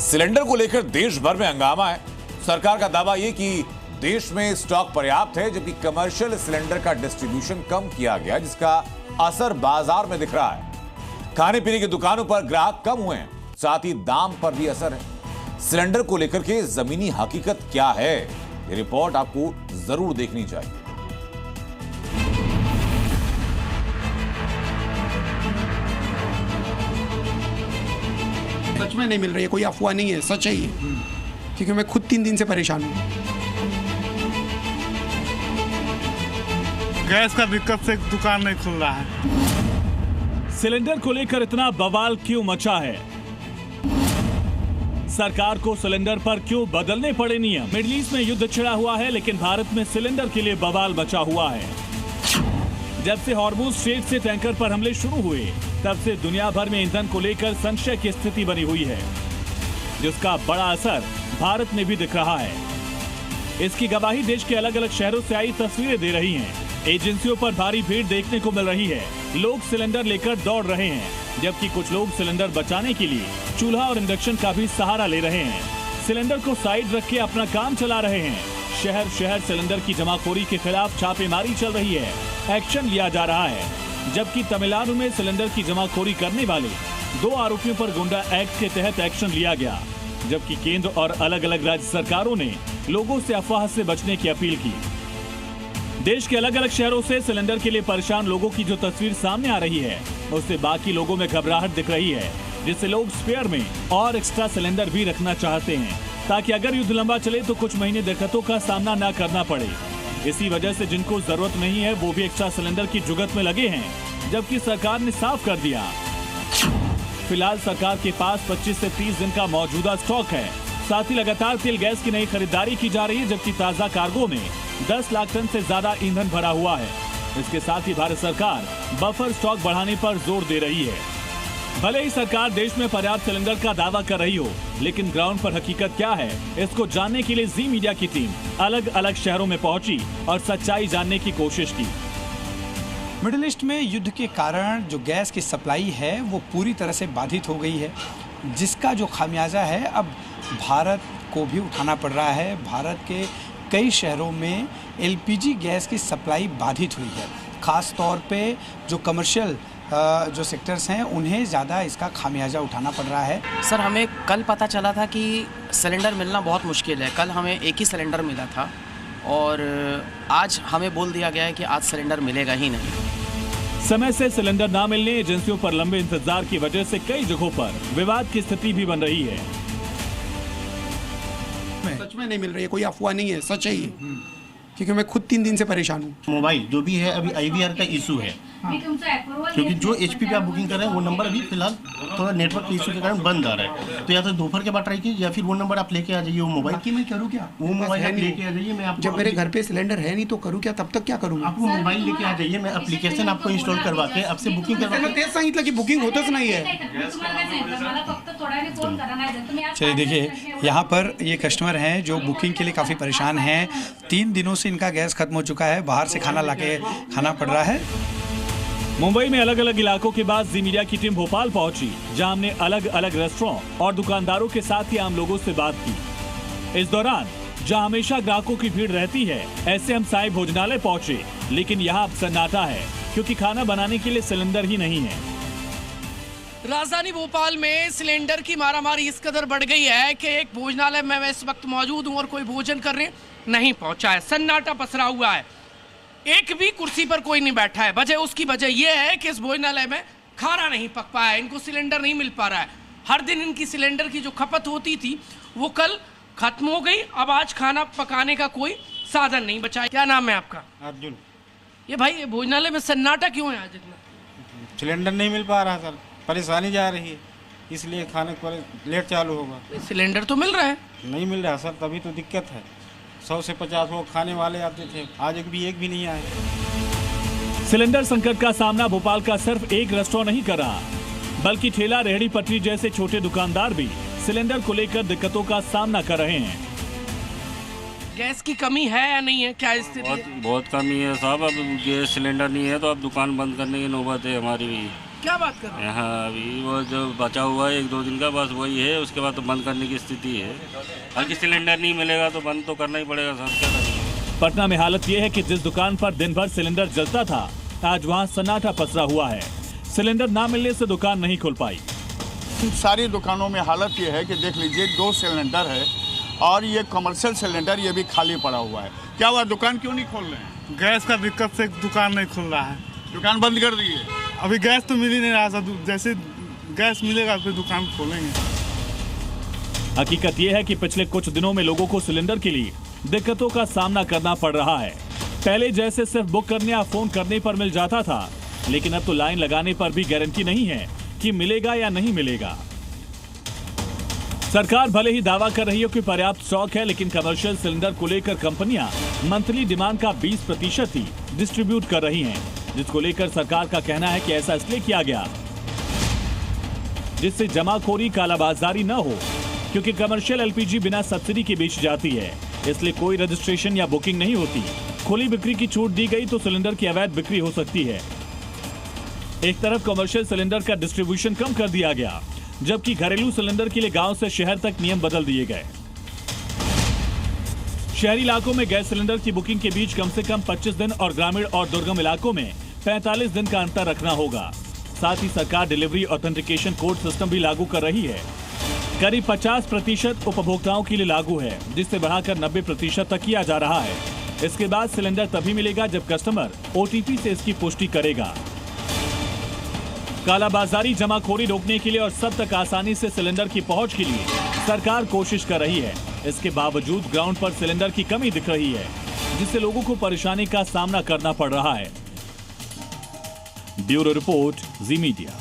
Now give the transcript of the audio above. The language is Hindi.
सिलेंडर को लेकर देश भर में हंगामा है। सरकार का दावा यह कि देश में स्टॉक पर्याप्त है, जबकि कमर्शियल सिलेंडर का डिस्ट्रीब्यूशन कम किया गया, जिसका असर बाजार में दिख रहा है। खाने पीने की दुकानों पर ग्राहक कम हुए हैं, साथ ही दाम पर भी असर है। सिलेंडर को लेकर के जमीनी हकीकत क्या है, ये रिपोर्ट आपको जरूर देखनी चाहिए। सच में नहीं मिल रही है, कोई अफवाह नहीं है, सच है ये। क्योंकि मैं खुद 3 दिन से परेशान हूँ। गैस का दिक्कत से दुकान नहीं खुल रहा है। सिलेंडर को लेकर इतना बवाल क्यों मचा है? सरकार को सिलेंडर पर क्यों बदलने पड़े नियम? मिडिल ईस्ट में युद्ध छिड़ा हुआ है, लेकिन भारत में सिलेंडर के लिए बवाल मचा हुआ है। जब से हॉर्मुज स्ट्रेट से टैंकर पर हमले शुरू हुए, तब से दुनिया भर में ईंधन को लेकर संशय की स्थिति बनी हुई है, जिसका बड़ा असर भारत में भी दिख रहा है। इसकी गवाही देश के अलग अलग शहरों से आई तस्वीरें दे रही हैं। एजेंसियों पर भारी भीड़ देखने को मिल रही है। लोग सिलेंडर लेकर दौड़ रहे हैं, जबकि कुछ लोग सिलेंडर बचाने के लिए चूल्हा और इंडक्शन का भी सहारा ले रहे हैं। सिलेंडर को साइड रख के अपना काम चला रहे हैं। शहर शहर सिलेंडर की जमाखोरी के खिलाफ छापेमारी चल रही है, एक्शन लिया जा रहा है। जबकि तमिलनाडु में सिलेंडर की जमाखोरी करने वाले 2 आरोपियों पर गुंडा एक्ट के तहत एक्शन लिया गया, जबकि केंद्र और अलग अलग राज्य सरकारों ने लोगों से अफवाह से बचने की अपील की। देश के अलग अलग शहरों से सिलेंडर के लिए परेशान लोगों की जो तस्वीर सामने आ रही है, उससे बाकी लोगों में घबराहट दिख रही है, जिससे लोग स्पेयर में और एक्स्ट्रा सिलेंडर भी रखना चाहते हैं, ताकि अगर युद्ध लंबा चले तो कुछ महीने दिक्कतों का सामना न करना पड़े। इसी वजह से जिनको जरूरत नहीं है वो भी एक्स्ट्रा सिलेंडर की जुगत में लगे हैं, जबकि सरकार ने साफ कर दिया, फिलहाल सरकार के पास 25 से 30 दिन का मौजूदा स्टॉक है। साथ ही लगातार तेल गैस की नई खरीदारी की जा रही है, जबकि ताजा कार्गो में 10 लाख टन से ज्यादा ईंधन भरा हुआ है। इसके साथ ही भारत सरकार बफर स्टॉक बढ़ाने पर जोर दे रही है। भले ही सरकार देश में पर्याप्त सिलेंडर का दावा कर रही हो, लेकिन ग्राउंड पर हकीकत क्या है, इसको जानने के लिए जी मीडिया की टीम अलग अलग शहरों में पहुंची और सच्चाई जानने की कोशिश की। मिडिल ईस्ट में युद्ध के कारण जो गैस की सप्लाई है वो पूरी तरह से बाधित हो गई है, जिसका जो खामियाजा है अब भारत को भी उठाना पड़ रहा है। भारत के कई शहरों में एलपीजी गैस की सप्लाई बाधित हुई है। ख़ास तौर पे जो कमर्शियल जो सेक्टर्स हैं उन्हें ज़्यादा इसका खामियाजा उठाना पड़ रहा है। सर, हमें कल पता चला था कि सिलेंडर मिलना बहुत मुश्किल है। कल हमें एक ही सिलेंडर मिला था और आज हमें बोल दिया गया है कि आज सिलेंडर मिलेगा ही नहीं। समय से सिलेंडर ना मिलने, एजेंसियों पर लंबे इंतजार की वजह से कई जगहों पर विवाद की स्थिति भी बन रही है। सच में नहीं मिल रही है, कोई अफवाह नहीं है, सच है ये। क्योंकि मैं खुद 3 दिन से परेशान हूँ। मोबाइल जो भी है अभी आईवीआर का इशू है, क्योंकि जो एचपी पे आप बुकिंग कर रहे हैं वो नंबर अभी फिलहाल थोड़ा नेटवर्क के इशू के कारण बंद आ रहा है। तो या तो दोपहर के बाद ट्राई कीजिए, या फिर वो नंबर आप लेके आ जाइए। वो मोबाइल बाकी मैं करूँ क्या? वो मोबाइल आप लेके आ जाइए। मैं आपको जब मेरे घर पे सिलेंडर है नहीं तो करूँ क्या? तब तक क्या करूँगा? आपको मोबाइल लेके आ जाइए, मैं एप्लीकेशन आपको इंस्टॉल करवा के आपसे बुकिंग करवा के। तेच सांगितलं की बुकिंग होतच नाही है। चलिए देखिए, यहाँ पर ये कस्टमर हैं जो बुकिंग के लिए काफ़ी परेशान हैं। 3 दिनों से इनका गैस खत्म हो चुका है, बाहर से खाना लाके खाना पड़ रहा है। मुंबई में अलग अलग इलाकों के बाद जी मीडिया की टीम भोपाल पहुंची, जहां हमने अलग अलग रेस्टोरेंट और दुकानदारों के साथ ही आम लोगों से बात की। इस दौरान जहां हमेशा ग्राहकों की भीड़ रहती है, ऐसे हम साई भोजनालय पहुंचे, लेकिन यहाँ अब सन्नाटा है, क्योंकि खाना बनाने के लिए सिलेंडर ही नहीं है। राजधानी भोपाल में सिलेंडर की मारामारी इस कदर बढ़ गई है कि एक भोजनालय में मैं इस वक्त मौजूद हूँ और कोई भोजन करने नहीं पहुंचा है। सन्नाटा पसरा हुआ है, एक भी कुर्सी पर कोई नहीं बैठा है। उसकी वजह यह है कि इस भोजनालय में खाना नहीं पक पाया है, इनको सिलेंडर नहीं मिल पा रहा है। हर दिन इनकी सिलेंडर की जो खपत होती थी वो कल खत्म हो गई। अब आज खाना पकाने का कोई साधन नहीं बचा। क्या नाम है आपका? अर्जुन। ये भाई, ये भोजनालय में सन्नाटा क्यों है आज इतना? सिलेंडर नहीं मिल पा रहा सर, परेशानी जा रही है, इसलिए खाने को लेट चालू होगा। सिलेंडर तो मिल रहा है। नहीं मिल रहा सर, तभी तो दिक्कत है। 100 से 50 लोग खाने वाले आते थे, आज एक भी नहीं आए। सिलेंडर संकट का सामना भोपाल का सिर्फ एक रेस्टोरेंट नहीं कर रहा, बल्कि ठेला, रेहड़ी पटरी जैसे छोटे दुकानदार भी सिलेंडर को लेकर दिक्कतों का सामना कर रहे हैं। गैस की कमी है या नहीं है, क्या स्थिति है? बहुत कमी है साहब। अब गैस सिलेंडर नहीं है तो अब दुकान बंद करने की नौबत है हमारी भी। क्या बात कर रहे हैं? हाँ, अभी वो जो बचा हुआ है 1-2 दिन का, बस वही है। उसके बाद तो बंद करने की स्थिति है। बल्कि सिलेंडर नहीं मिलेगा तो बंद तो करना ही पड़ेगा सर, क्या करेंगे। पटना में हालत यह है कि जिस दुकान पर दिन भर सिलेंडर जलता था, आज वहां सन्नाटा पसरा हुआ है। सिलेंडर ना मिलने से दुकान नहीं खुल पाई। सारी दुकानों में हालत ये है कि देख लीजिए 2 सिलेंडर है और ये कमर्शियल सिलेंडर ये भी खाली पड़ा हुआ है। क्या हुआ, दुकान क्यों नहीं खोल रहे हैं? गैस का दिक्कत से दुकान नहीं खुल रहा है। दुकान बंद कर दी है? अभी गैस तो मिल ही नहीं रहा था, जैसे गैस मिलेगा फिर दुकान खोलेंगे। हकीकत यह है कि पिछले कुछ दिनों में लोगों को सिलेंडर के लिए दिक्कतों का सामना करना पड़ रहा है। पहले जैसे सिर्फ बुक करने या फोन करने पर मिल जाता था, लेकिन अब तो लाइन लगाने पर भी गारंटी नहीं है कि मिलेगा या नहीं मिलेगा। सरकार भले ही दावा कर रही हो कि पर्याप्त स्टॉक है, लेकिन कमर्शियल सिलेंडर को लेकर कंपनियां मंथली डिमांड का 20% ही डिस्ट्रीब्यूट कर रही हैं, जिसको लेकर सरकार का कहना है कि ऐसा इसलिए किया गया जिससे जमाखोरी कालाबाजारी न हो, क्योंकि कमर्शियल एलपीजी बिना सब्सिडी के बेची जाती है, इसलिए कोई रजिस्ट्रेशन या बुकिंग नहीं होती। खुली बिक्री की छूट दी गई तो सिलेंडर की अवैध बिक्री हो सकती है। एक तरफ कमर्शियल सिलेंडर का डिस्ट्रीब्यूशन कम कर दिया गया, जबकि घरेलू सिलेंडर के लिए गांव से शहर तक नियम बदल दिए गए। शहरी इलाकों में गैस सिलेंडर की बुकिंग के बीच कम से कम 25 दिन और ग्रामीण और दुर्गम इलाकों में 45 दिन का अंतर रखना होगा। साथ ही सरकार डिलीवरी ऑथेंटिकेशन कोड सिस्टम भी लागू कर रही है। करीब 50% उपभोक्ताओं के लिए लागू है, जिससे बढ़ाकर 90% तक किया जा रहा है। इसके बाद सिलेंडर तभी मिलेगा जब कस्टमर OTP से इसकी पुष्टि करेगा। कालाबाजारी जमाखोरी रोकने के लिए और सब तक आसानी से सिलेंडर की पहुंच के लिए सरकार कोशिश कर रही है। इसके बावजूद ग्राउंड पर सिलेंडर की कमी दिख रही है, जिससे लोगों को परेशानी का सामना करना पड़ रहा है। ब्यूरो रिपोर्ट, जी मीडिया।